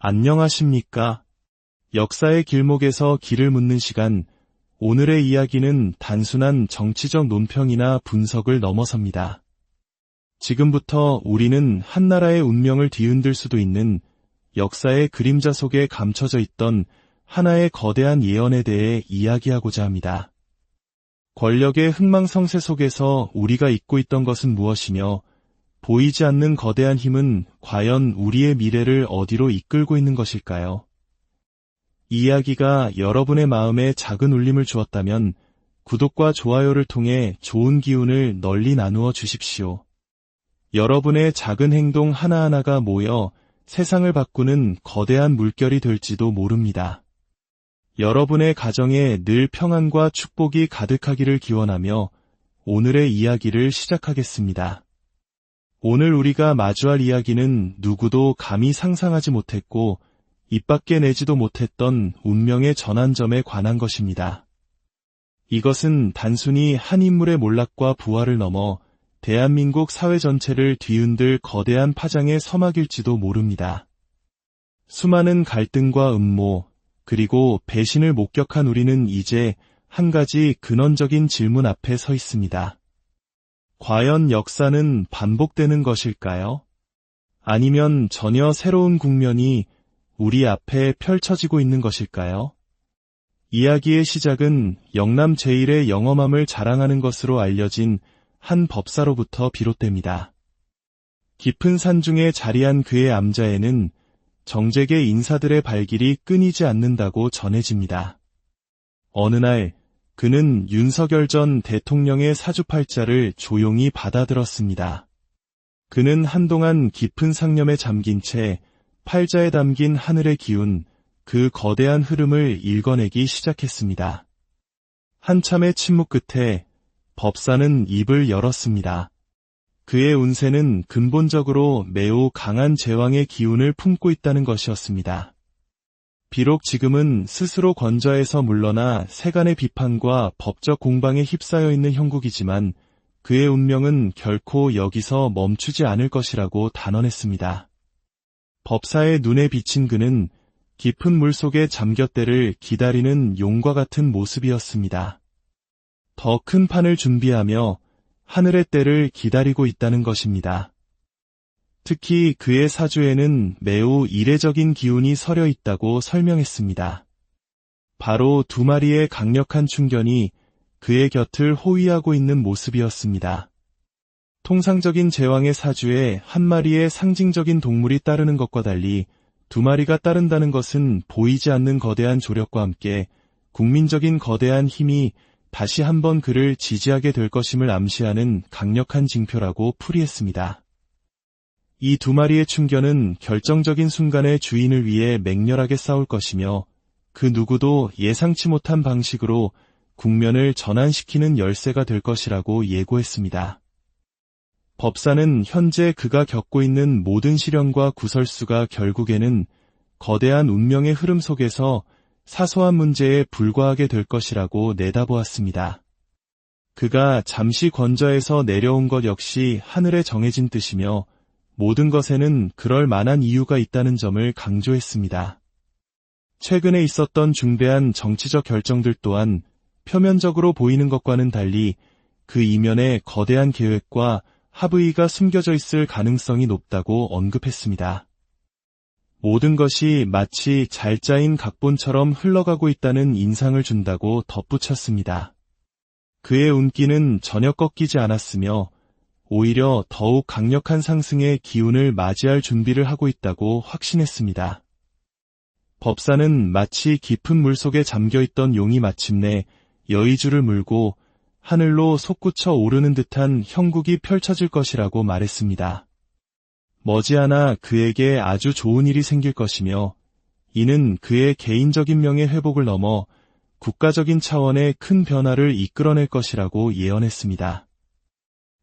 안녕하십니까? 역사의 길목에서 길을 묻는 시간, 오늘의 이야기는 단순한 정치적 논평이나 분석을 넘어섭니다. 지금부터 우리는 한 나라의 운명을 뒤흔들 수도 있는 역사의 그림자 속에 감춰져 있던 하나의 거대한 예언에 대해 이야기하고자 합니다. 권력의 흥망성쇠 속에서 우리가 잊고 있던 것은 무엇이며, 보이지 않는 거대한 힘은 과연 우리의 미래를 어디로 이끌고 있는 것일까요? 이 이야기가 여러분의 마음에 작은 울림을 주었다면 구독과 좋아요를 통해 좋은 기운을 널리 나누어 주십시오. 여러분의 작은 행동 하나하나가 모여 세상을 바꾸는 거대한 물결이 될지도 모릅니다. 여러분의 가정에 늘 평안과 축복이 가득하기를 기원하며 오늘의 이야기를 시작하겠습니다. 오늘 우리가 마주할 이야기는 누구도 감히 상상하지 못했고 입 밖에 내지도 못했던 운명의 전환점에 관한 것입니다. 이것은 단순히 한 인물의 몰락과 부활을 넘어 대한민국 사회 전체를 뒤흔들 거대한 파장의 서막일지도 모릅니다. 수많은 갈등과 음모, 그리고 배신을 목격한 우리는 이제 한 가지 근원적인 질문 앞에 서 있습니다. 과연 역사는 반복되는 것일까요? 아니면 전혀 새로운 국면이 우리 앞에 펼쳐지고 있는 것일까요? 이야기의 시작은 영남 제1의 영험함을 자랑하는 것으로 알려진 한 법사로부터 비롯됩니다. 깊은 산중에 자리한 그의 암자에는 정재계 인사들의 발길이 끊이지 않는다고 전해집니다. 어느 날 그는 윤석열 전 대통령의 사주팔자를 조용히 받아들었습니다. 그는 한동안 깊은 상념에 잠긴 채 팔자에 담긴 하늘의 기운, 그 거대한 흐름을 읽어내기 시작했습니다. 한참의 침묵 끝에 법사는 입을 열었습니다. 그의 운세는 근본적으로 매우 강한 제왕의 기운을 품고 있다는 것이었습니다. 비록 지금은 스스로 권좌에서 물러나 세간의 비판과 법적 공방에 휩싸여 있는 형국이지만 그의 운명은 결코 여기서 멈추지 않을 것이라고 단언했습니다. 법사의 눈에 비친 그는 깊은 물속에 잠겼대를 기다리는 용과 같은 모습이었습니다. 더 큰 판을 준비하며 하늘의 때를 기다리고 있다는 것입니다. 특히 그의 사주에는 매우 이례적인 기운이 서려 있다고 설명했습니다. 바로 두 마리의 강력한 충견이 그의 곁을 호위하고 있는 모습이었습니다. 통상적인 제왕의 사주에 한 마리의 상징적인 동물이 따르는 것과 달리 두 마리가 따른다는 것은 보이지 않는 거대한 조력과 함께 국민적인 거대한 힘이 다시 한번 그를 지지하게 될 것임을 암시하는 강력한 징표라고 풀이했습니다. 이 두 마리의 충견은 결정적인 순간에 주인을 위해 맹렬하게 싸울 것이며 그 누구도 예상치 못한 방식으로 국면을 전환시키는 열쇠가 될 것이라고 예고했습니다. 법사는 현재 그가 겪고 있는 모든 시련과 구설수가 결국에는 거대한 운명의 흐름 속에서 사소한 문제에 불과하게 될 것이라고 내다보았습니다. 그가 잠시 권좌에서 내려온 것 역시 하늘에 정해진 뜻이며 모든 것에는 그럴 만한 이유가 있다는 점을 강조했습니다. 최근에 있었던 중대한 정치적 결정들 또한 표면적으로 보이는 것과는 달리 그 이면에 거대한 계획과 합의가 숨겨져 있을 가능성이 높다고 언급했습니다. 모든 것이 마치 잘 짜인 각본처럼 흘러가고 있다는 인상을 준다고 덧붙였습니다. 그의 운기는 전혀 꺾이지 않았으며 오히려 더욱 강력한 상승의 기운을 맞이할 준비를 하고 있다고 확신했습니다. 법사는 마치 깊은 물속에 잠겨있던 용이 마침내 여의주를 물고 하늘로 솟구쳐 오르는 듯한 형국이 펼쳐질 것이라고 말했습니다. 머지않아 그에게 아주 좋은 일이 생길 것이며 이는 그의 개인적인 명예 회복을 넘어 국가적인 차원의 큰 변화를 이끌어낼 것이라고 예언했습니다.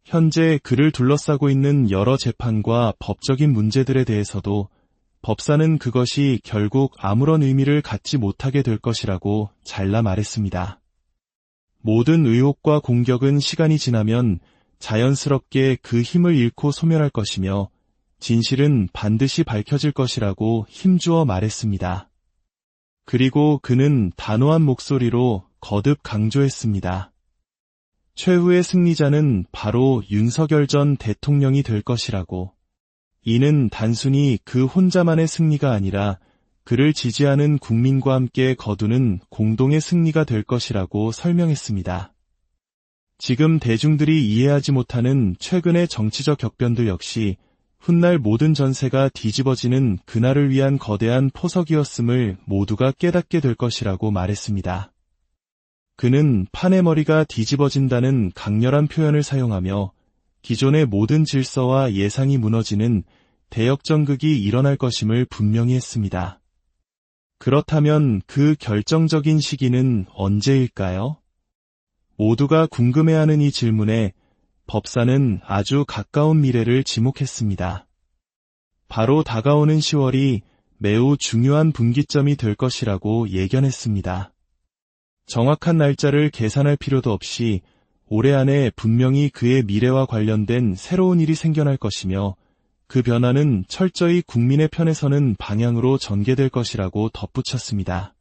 현재 그를 둘러싸고 있는 여러 재판과 법적인 문제들에 대해서도 법사는 그것이 결국 아무런 의미를 갖지 못하게 될 것이라고 잘라 말했습니다. 모든 의혹과 공격은 시간이 지나면 자연스럽게 그 힘을 잃고 소멸할 것이며 진실은 반드시 밝혀질 것이라고 힘주어 말했습니다. 그리고 그는 단호한 목소리로 거듭 강조했습니다. 최후의 승리자는 바로 윤석열 전 대통령이 될 것이라고. 이는 단순히 그 혼자만의 승리가 아니라 그를 지지하는 국민과 함께 거두는 공동의 승리가 될 것이라고 설명했습니다. 지금 대중들이 이해하지 못하는 최근의 정치적 격변들 역시 훗날 모든 전세가 뒤집어지는 그날을 위한 거대한 포석이었음을 모두가 깨닫게 될 것이라고 말했습니다. 그는 판의 머리가 뒤집어진다는 강렬한 표현을 사용하며 기존의 모든 질서와 예상이 무너지는 대역전극이 일어날 것임을 분명히 했습니다. 그렇다면 그 결정적인 시기는 언제일까요? 모두가 궁금해하는 이 질문에 법사는 아주 가까운 미래를 지목했습니다. 바로 다가오는 10월이 매우 중요한 분기점이 될 것이라고 예견했습니다. 정확한 날짜를 계산할 필요도 없이 올해 안에 분명히 그의 미래와 관련된 새로운 일이 생겨날 것이며 그 변화는 철저히 국민의 편에 서는 방향으로 전개될 것이라고 덧붙였습니다.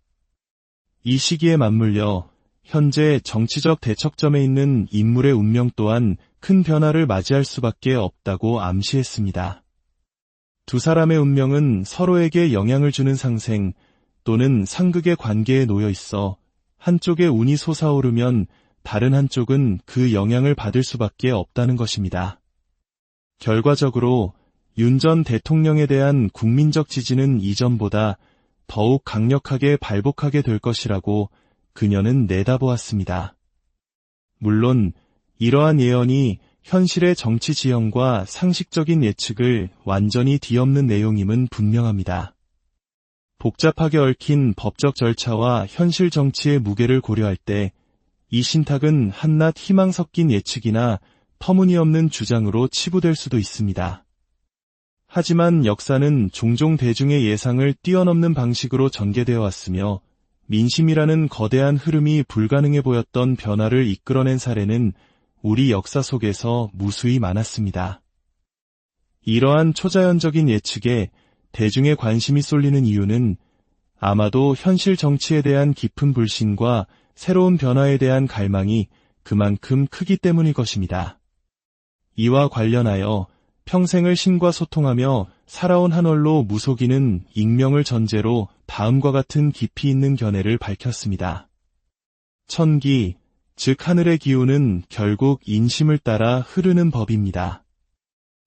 이 시기에 맞물려 현재 정치적 대척점에 있는 인물의 운명 또한 큰 변화를 맞이할 수밖에 없다고 암시했습니다. 두 사람의 운명은 서로에게 영향을 주는 상생 또는 상극의 관계에 놓여 있어 한쪽에 운이 솟아오르면 다른 한쪽은 그 영향을 받을 수밖에 없다는 것입니다. 결과적으로 윤 전 대통령에 대한 국민적 지지는 이전보다 더욱 강력하게 발복하게 될 것이라고 그녀는 내다보았습니다. 물론 이러한 예언이 현실의 정치 지형과 상식적인 예측을 완전히 뒤엎는 내용임은 분명합니다. 복잡하게 얽힌 법적 절차와 현실 정치의 무게를 고려할 때 이 신탁은 한낱 희망 섞인 예측이나 터무니없는 주장으로 치부될 수도 있습니다. 하지만 역사는 종종 대중의 예상을 뛰어넘는 방식으로 전개되어 왔으며 민심이라는 거대한 흐름이 불가능해 보였던 변화를 이끌어낸 사례는 우리 역사 속에서 무수히 많았습니다. 이러한 초자연적인 예측에 대중의 관심이 쏠리는 이유는 아마도 현실 정치에 대한 깊은 불신과 새로운 변화에 대한 갈망이 그만큼 크기 때문일 것입니다. 이와 관련하여 평생을 신과 소통하며 살아온 한얼로 무속인은 익명을 전제로 다음과 같은 깊이 있는 견해를 밝혔습니다. 천기, 즉 하늘의 기운은 결국 인심을 따라 흐르는 법입니다.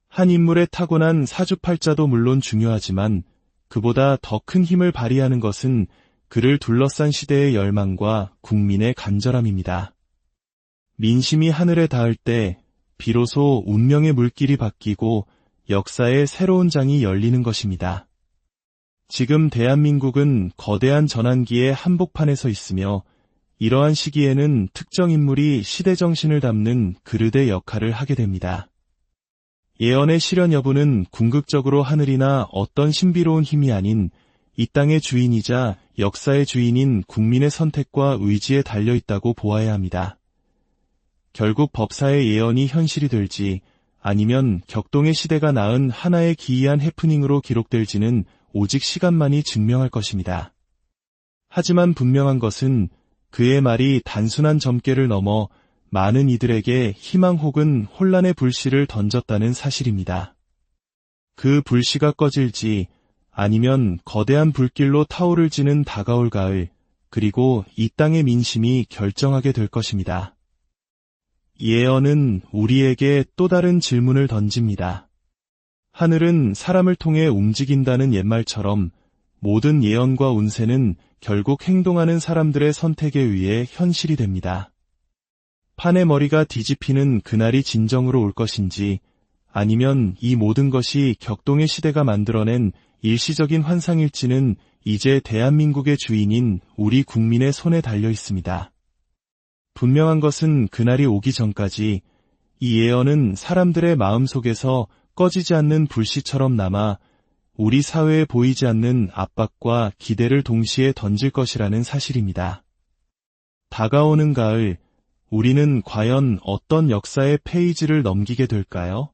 한 인물의 타고난 사주팔자도 물론 중요하지만 그보다 더 큰 힘을 발휘하는 것은 그를 둘러싼 시대의 열망과 국민의 간절함입니다. 민심이 하늘에 닿을 때 비로소 운명의 물길이 바뀌고 역사의 새로운 장이 열리는 것입니다. 지금 대한민국은 거대한 전환기의 한복판에 서 있으며 이러한 시기에는 특정 인물이 시대정신을 담는 그릇의 역할을 하게 됩니다. 예언의 실현 여부는 궁극적으로 하늘이나 어떤 신비로운 힘이 아닌 이 땅의 주인이자 역사의 주인인 국민의 선택과 의지에 달려있다고 보아야 합니다. 결국 법사의 예언이 현실이 될지 아니면 격동의 시대가 낳은 하나의 기이한 해프닝으로 기록될지는 오직 시간만이 증명할 것입니다. 하지만 분명한 것은 그의 말이 단순한 점괘를 넘어 많은 이들에게 희망 혹은 혼란의 불씨를 던졌다는 사실입니다. 그 불씨가 꺼질지 아니면 거대한 불길로 타오를지는 다가올 가을, 그리고 이 땅의 민심이 결정하게 될 것입니다. 예언은 우리에게 또 다른 질문을 던집니다. 하늘은 사람을 통해 움직인다는 옛말처럼 모든 예언과 운세는 결국 행동하는 사람들의 선택에 의해 현실이 됩니다. 판의 머리가 뒤집히는 그날이 진정으로 올 것인지 아니면 이 모든 것이 격동의 시대가 만들어낸 일시적인 환상일지는 이제 대한민국의 주인인 우리 국민의 손에 달려 있습니다. 분명한 것은 그날이 오기 전까지 이 예언은 사람들의 마음속에서 꺼지지 않는 불씨처럼 남아 우리 사회에 보이지 않는 압박과 기대를 동시에 던질 것이라는 사실입니다. 다가오는 가을, 우리는 과연 어떤 역사의 페이지를 넘기게 될까요?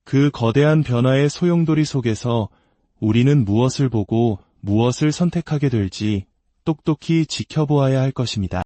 그 거대한 변화의 소용돌이 속에서 우리는 무엇을 보고 무엇을 선택하게 될지 똑똑히 지켜보아야 할 것입니다.